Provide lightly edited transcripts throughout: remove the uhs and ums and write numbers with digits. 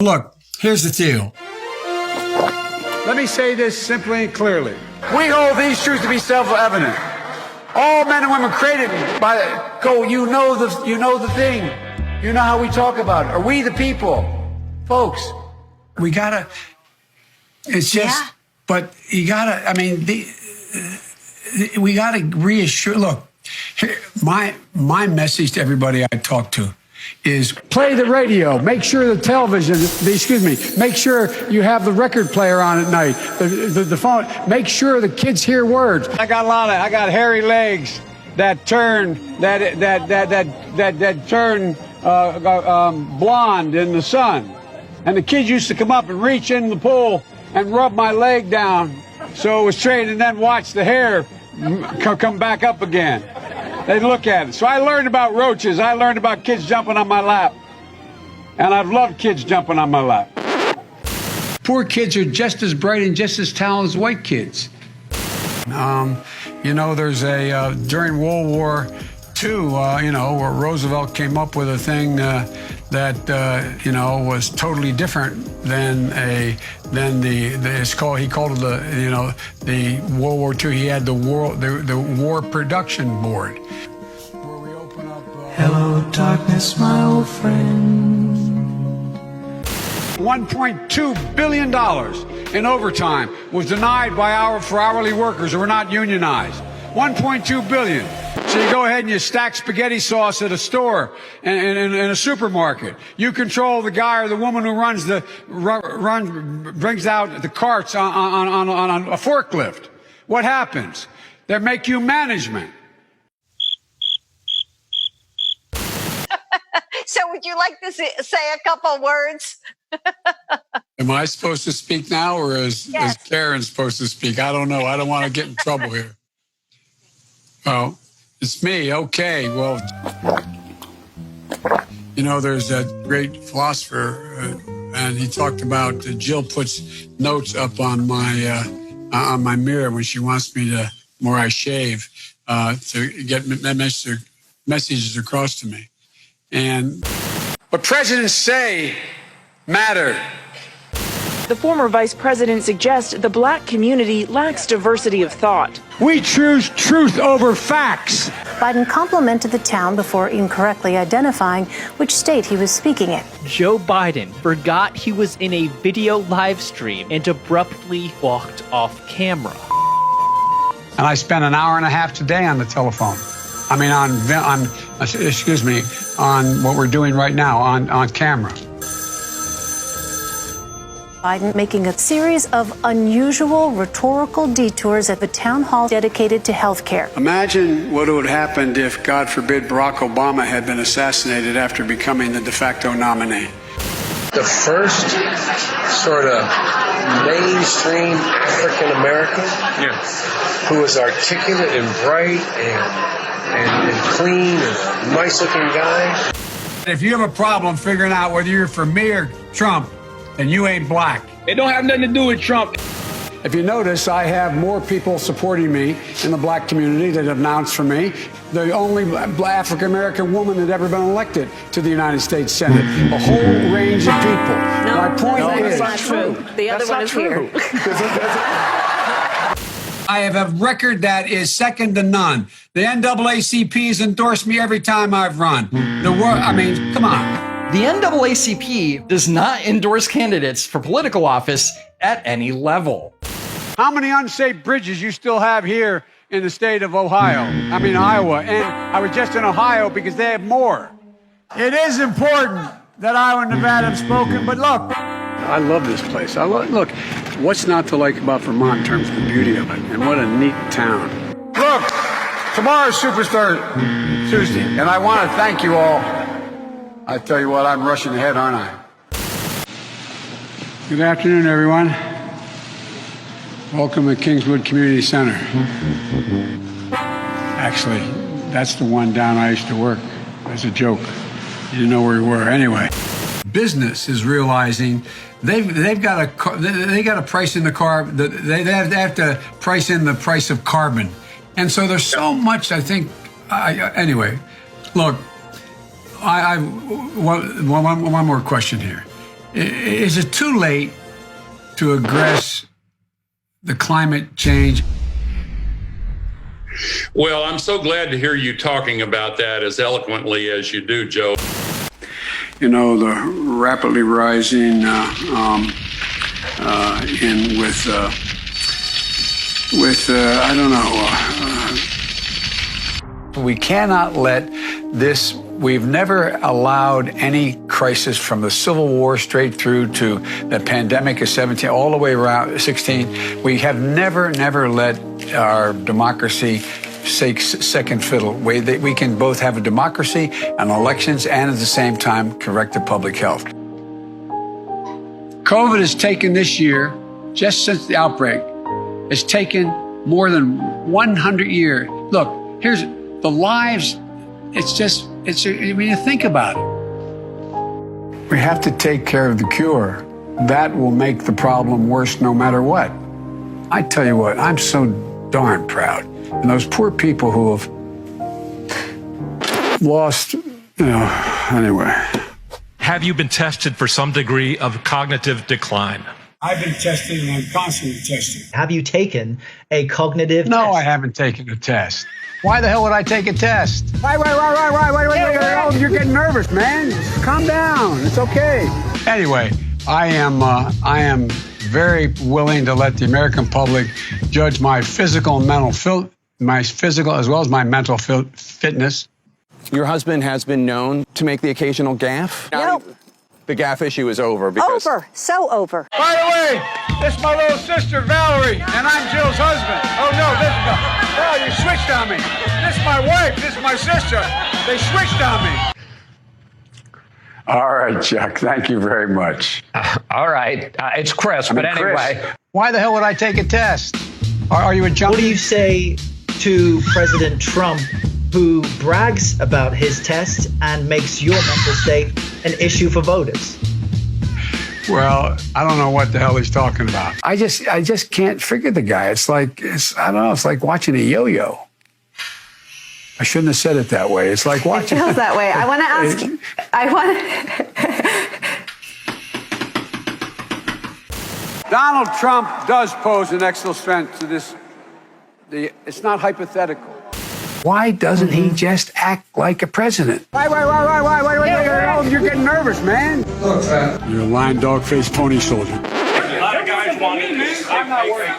Look, here's the deal. Let me say this simply and clearly. We hold these truths to be self-evident. All men and women created by you know the thing. You know how we talk about it. Are we the people? Folks. We gotta, it's just, but you gotta, I mean, we gotta reassure, look, here, my message to everybody I talk to is play the radio, make sure the television, make sure you have the record player on at night, the phone, make sure the kids hear words. I got hairy legs that turn, blonde in the sun. And the kids used to come up and reach in the pool and rub my leg down so it was straight and then watch the hair come back up again. They look at it. So I learned about roaches. I learned about kids jumping on my lap. And I've loved kids jumping on my lap. Poor kids are just as bright and just as talented as white kids. You know, there's during World War II, where Roosevelt came up with a thing that was totally different than he called it the World War II. He had the War Production Board, where we open up. Hello, darkness, my old friend. $1.2 billion in overtime was denied for hourly workers who were not unionized. $1.2 billion. So you go ahead and you stack spaghetti sauce at a store in a supermarket. You control the guy or the woman who brings out the carts on a forklift. What happens? They make you management. So would you like to say a couple words? Am I supposed to speak now, or is Karen supposed to speak? I don't know. I don't want to get in trouble here. Oh, it's me. Okay. Well, there's that great philosopher, and he talked about Jill puts notes up on my mirror when she wants me to, where I shave, to get messages across to me. And what presidents say matter. The former vice president suggests the black community lacks diversity of thought. We choose truth over facts. Biden complimented the town before incorrectly identifying which state he was speaking in. Joe Biden forgot he was in a video live stream and abruptly walked off camera. And I spent an hour and a half today on the telephone. I mean, on what we're doing right now on camera. Biden making a series of unusual rhetorical detours at the town hall dedicated to health care. Imagine what would have happened if, God forbid, Barack Obama had been assassinated after becoming the de facto nominee. The first sort of mainstream African American who was articulate and bright and clean and nice looking guy. If you have a problem figuring out whether you're for me or Trump, and you ain't black. It don't have nothing to do with Trump. If you notice, I have more people supporting me in the black community that have announced for me. The only African-American woman that ever been elected to the United States Senate. A whole range of people. My point is... That's not true. The other one is here. I have a record that is second to none. The NAACP has endorsed me every time I've run. Come on. The NAACP does not endorse candidates for political office at any level. How many unsafe bridges you still have here in the state of Iowa? And I was just in Ohio because they have more. It is important that Iowa and Nevada have spoken, but look. I love this place. Look, what's not to like about Vermont in terms of the beauty of it? And what a neat town. Look, tomorrow's Superstar Tuesday, and I want to thank you all. I tell you what, I'm rushing ahead, aren't I? Good afternoon, everyone. Welcome to Kingswood Community Center. Actually, that's the one down I used to work. As a joke. You didn't know where we were. Anyway, business is realizing they've got to price in the car. They have to price in the price of carbon, and so there's so much. I think. Anyway, look. One more question here. Is it too late to address the climate change? Well, I'm so glad to hear you talking about that as eloquently as you do, Joe. You know, the rapidly rising I don't know. We cannot let this. We've never allowed any crisis from the Civil War straight through to the pandemic of 17, all the way around 16. We have never let our democracy take second fiddle. We can both have a democracy and elections and at the same time correct the public health. COVID has taken this year, just since the outbreak, has taken more than 100 years. Look, here's the lives. When you think about it. We have to take care of the cure. That will make the problem worse no matter what. I tell you what, I'm so darn proud. And those poor people who have lost, anyway. Have you been tested for some degree of cognitive decline? I've been tested and I'm constantly tested. Have you taken a cognitive test? No, I haven't taken a test. Why the hell would I take a test? Wait, you're getting nervous, man. Calm down. It's okay. Anyway, I am very willing to let the American public judge my physical and mental as well as my mental fitness. Your husband has been known to make the occasional gaffe. Nope. The gaffe issue is over because... Over. So over. By the way, this is my little sister, Valerie, and I'm Jill's husband. Oh, no, you switched on me. This is my wife. This is my sister. They switched on me. All right, Chuck. Thank you very much. All right. It's Chris, but anyway. Chris, why the hell would I take a test? Are you a junkie? What do you say to President Trump, who brags about his test and makes your mental state an issue for voters? Well, I don't know what the hell he's talking about. I just can't figure the guy. It's like watching a yo-yo. I shouldn't have said it that way. It's like watching. It feels that way. I want to ask. Donald Trump does pose an extra threat to this. It's not hypothetical. Why doesn't he just act like a president? Wait, you're getting nervous, man. Look, you're a lying dog-faced pony soldier. A lot of guys want to. I'm not worried.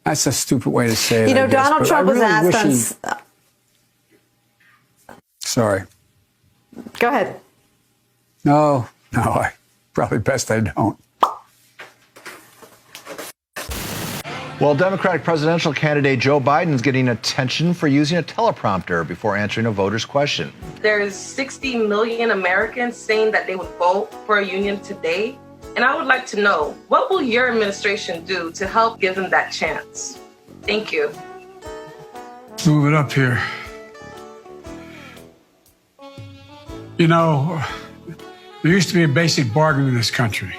That's a stupid way to say it. Donald Trump was asked on. Sorry. Go ahead. No, probably best I don't. Well, Democratic presidential candidate Joe Biden's getting attention for using a teleprompter before answering a voter's question. There's 60 million Americans saying that they would vote for a union today. And I would like to know, what will your administration do to help give them that chance? Thank you. Move it up here. There used to be a basic bargain in this country.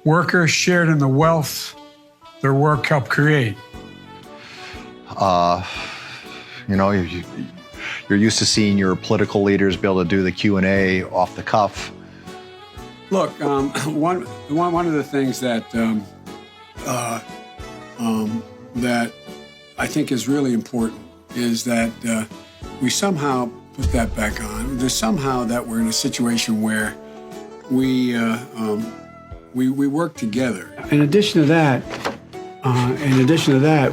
Workers shared in the wealth their work helped create. You're used to seeing your political leaders be able to do the Q&A off the cuff. Look, one of the things that that I think is really important is that we somehow put that back on. There's somehow that we're in a situation where we work together. In addition to that,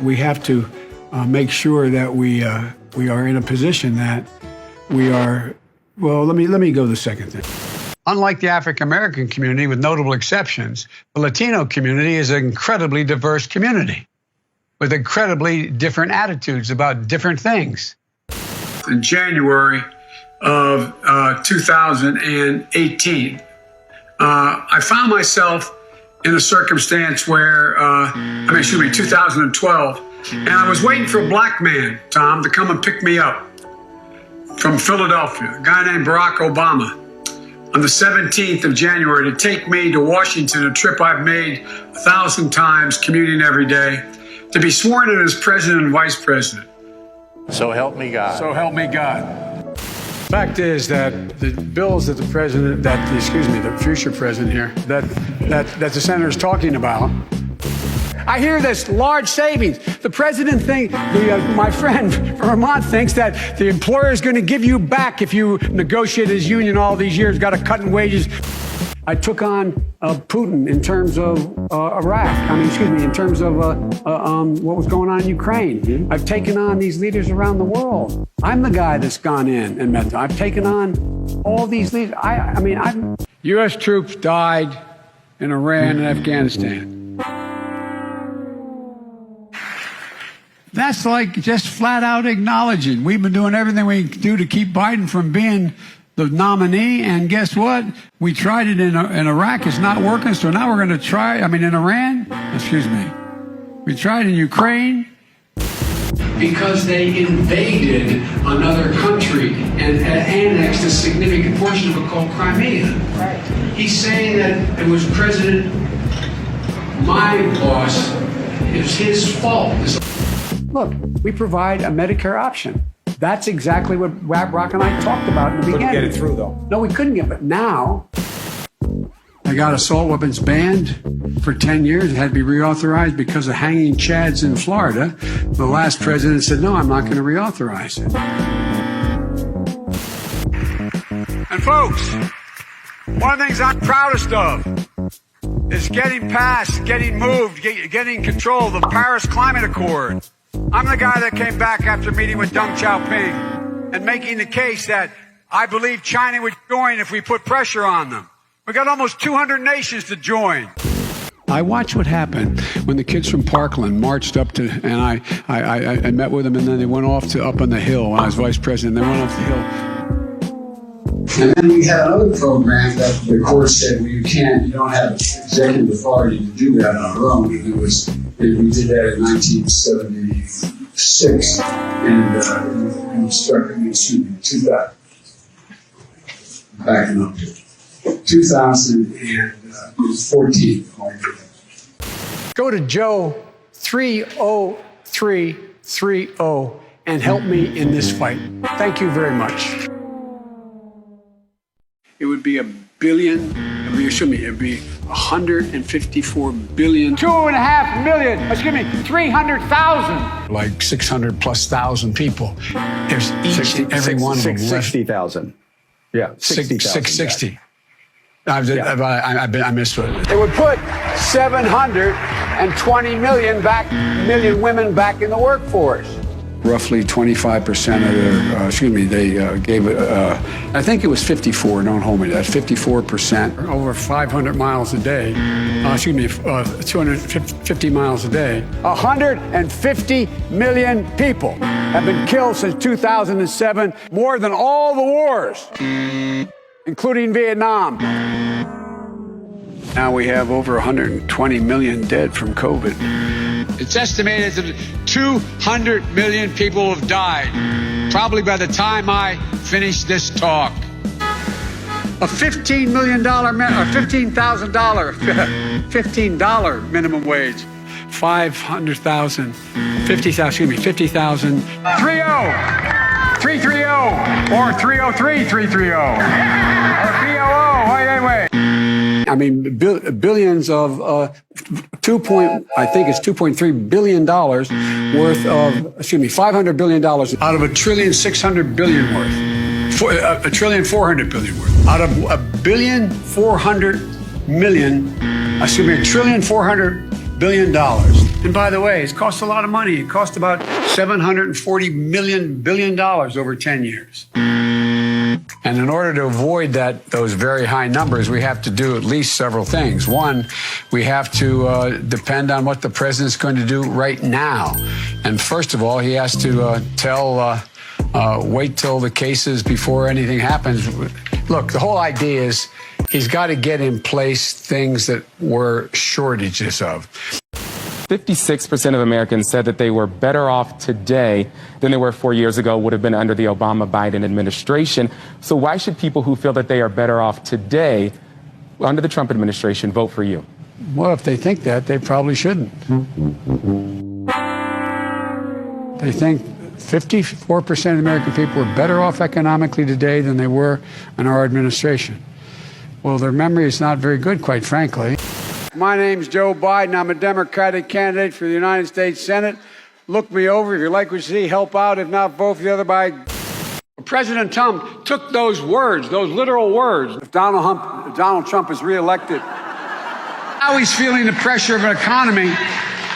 we have to make sure that we are in a position that we are. Well, let me go to the second thing. Unlike the African American community, with notable exceptions, the Latino community is an incredibly diverse community with incredibly different attitudes about different things. In January of 2018, I found myself in a circumstance where, 2012, and I was waiting for a black man, Tom, to come and pick me up from Philadelphia, a guy named Barack Obama, on the 17th of January to take me to Washington, a trip I've made 1,000 times, commuting every day, to be sworn in as president and vice president. So help me God. So help me God. Fact is that the bills that the future president here, that the senator is talking about, I hear this large savings. The president my friend from Vermont thinks that the employer is going to give you back if you negotiate his union all these years, got a cut in wages. I took on Putin in terms of Iraq. In terms of what was going on in Ukraine. I've taken on these leaders around the world. I'm the guy that's gone in and met them. I've taken on all these leaders. U.S. troops died in Iran and Afghanistan. That's like just flat out acknowledging we've been doing everything we can do to keep Biden from being the nominee, and guess what? We tried it in Iraq. It's not working, so now we're going to try, in Iran, we tried in Ukraine. Because they invaded another country and annexed a significant portion of it called Crimea. Right. He's saying that it was my boss, it was his fault. Look, we provide a Medicare option. That's exactly what Brock and I talked about in the beginning. Couldn't get it through, though. No, we couldn't get it. But now, I got assault weapons banned for 10 years. It had to be reauthorized because of hanging chads in Florida. The last president said, no, I'm not going to reauthorize it. And folks, one of the things I'm proudest of is getting moved, getting control of the Paris Climate Accord. I'm the guy that came back after meeting with Deng Xiaoping and making the case that I believe China would join if we put pressure on them. We got almost 200 nations to join. I watched what happened when the kids from Parkland marched up to, and I met with them, and then they went off to up on the hill when I was vice president. They went off the hill. And then we had another program that the court said, well, you don't have executive authority to do that on our own. And we did that in 1976, and we started in 2000. Backing up to 2014. Go to Joe 30330 and help me in this fight. Thank you very much. It would be $1 billion. It'd be 154 billion. 2.5 million. 300,000. Like 600,000+ people. There's each and every one of them. 60,000. Yeah, 60,000. 660. I missed it. It would put 720 million women back in the workforce. Roughly 25% of their, they gave it, I think it was 54, don't hold me to that, 54%. Over 500 miles a day, 250 miles a day. 150 million people have been killed since 2007, more than all the wars, including Vietnam. Now we have over 120 million dead from COVID. It's estimated that 200 million people have died, probably by the time I finish this talk. A $15 minimum wage, 500,000, 50,000, 50,000. 330, or 303, 330, or BOO, wait. I mean, billions of I think it's $2.3 billion worth of, $500 billion out of $1.6 trillion worth. $1.4 trillion worth. Out of $1.4 billion. And by the way, it's cost a lot of money. It cost about $740 billion over 10 years. And in order to avoid those very high numbers, we have to do at least several things. One, we have to depend on what the president's going to do right now. And first of all, he has to wait till the cases before anything happens. Look, the whole idea is he's got to get in place things that were shortages of. 56% of Americans said that they were better off today than they were 4 years ago, would have been under the Obama-Biden administration. So why should people who feel that they are better off today under the Trump administration vote for you? Well, if they think that, they probably shouldn't. They think 54% of the American people are better off economically today than they were in our administration. Well, their memory is not very good, quite frankly. My name's Joe Biden. I'm a Democratic candidate for the United States Senate. Look me over. If you like what you see, help out. If not, vote for the other by... President Trump took those words, those literal words. If Donald Trump is reelected, now he's feeling the pressure of an economy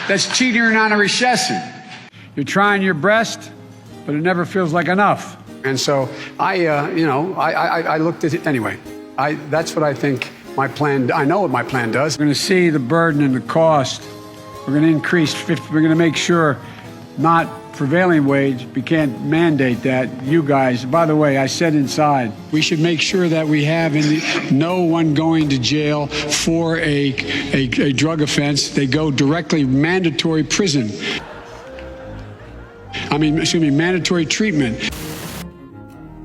that's teetering on a recession. You're trying your best, but it never feels like enough. And so I looked at it anyway. That's what I think my plan. I know what my plan does. We're going to see the burden and the cost. We're going to increase. We're going to make sure not prevailing wage. We can't mandate that. You guys, by the way, I said inside, we should make sure that we have no one going to jail for a drug offense. They go directly mandatory prison. Mandatory treatment.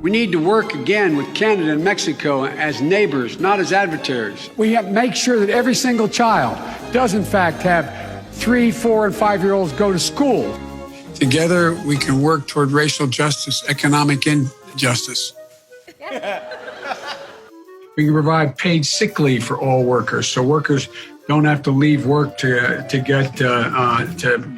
We need to work again with Canada and Mexico as neighbors, not as adversaries. We have to make sure that every single child does, in fact, have 3, 4, and 5-year-olds go to school. Together, we can work toward racial justice, economic injustice. We can provide paid sick leave for all workers, so workers don't have to leave work to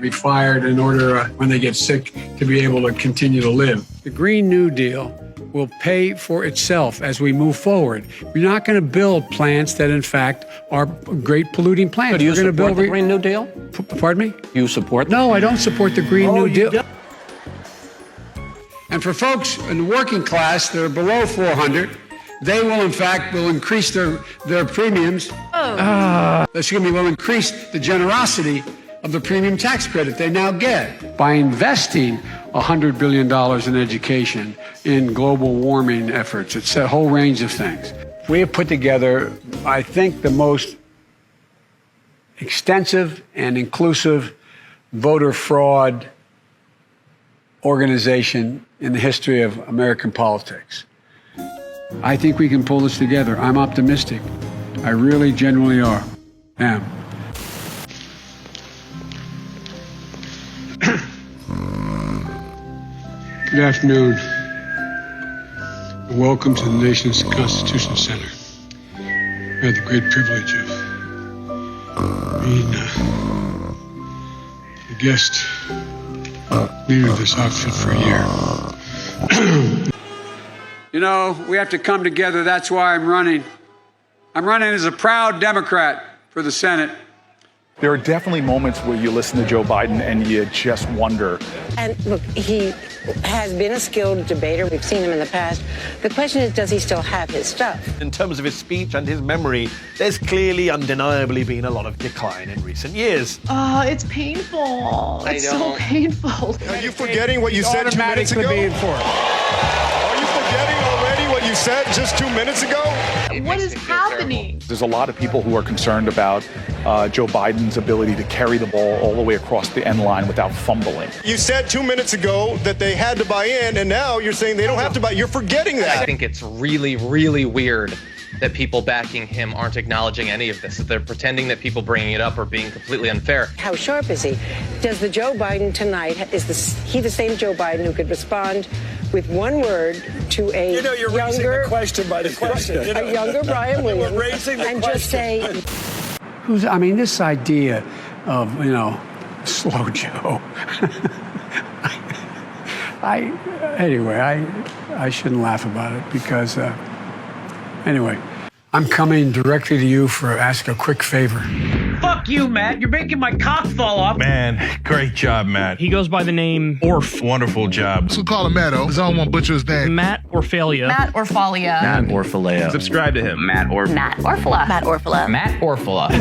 be fired in order, when they get sick, to be able to continue to live. The Green New Deal will pay for itself as we move forward. We're not going to build plants that, in fact, are great polluting plants. So do you support the Green New Deal? Pardon me? You support? No, I don't support the Green New Deal. And for folks in the working class that are below 400, they will, in fact, increase their premiums. Will increase the generosity of the premium tax credit they now get by investing $100 billion in education, in global warming efforts. It's a whole range of things. We have put together, I think, the most extensive and inclusive voter fraud organization in the history of American politics. I think we can pull this together. I'm optimistic. I really genuinely am. Good afternoon. Welcome to the nation's Constitution Center. I had the great privilege of being the guest leader of this outfit for a year. You know, we have to come together. That's why I'm running. I'm running as a proud Democrat for the Senate. There are definitely moments where you listen to Joe Biden and you just wonder. And look, he has been a skilled debater. We've seen him in the past. The question is, does he still have his stuff? In terms of his speech and his memory, there's clearly undeniably been a lot of decline in recent years. It's painful. It's so painful. Are you forgetting what you said 2 minutes ago? Are you forgetting already what you said just 2 minutes ago? What is happening? There's a lot of people who are concerned about Joe Biden's ability to carry the ball all the way across the end line without fumbling. You said 2 minutes ago that they had to buy in, and now you're saying they don't have to buy. You're forgetting that. I think it's really, really weird that people backing him aren't acknowledging any of this, that they're pretending that people bringing it up are being completely unfair. How sharp is he? Does the Joe Biden tonight, is he the same Joe Biden who could respond with one word to a you're younger, raising the question by the question. a younger Brian Williams, We're raising the and question. just say, this idea of, slow Joe. I shouldn't laugh about it because, anyway, I'm coming directly to you for ask a quick favor. Fuck you, Matt. You're making my cock fall off. Man, great job, Matt. He goes by the name Orf. Wonderful job. So call him Matto, because I don't want to butcher his name. Matt Orfalia. Matt Orfalia. Matt Orfaleo. Subscribe to him. Matt Orfala. Matt Orfala. Matt Orfala.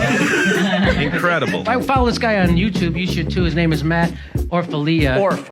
Incredible. If I follow this guy on YouTube, you should too. His name is Matt Orfalia. Orf.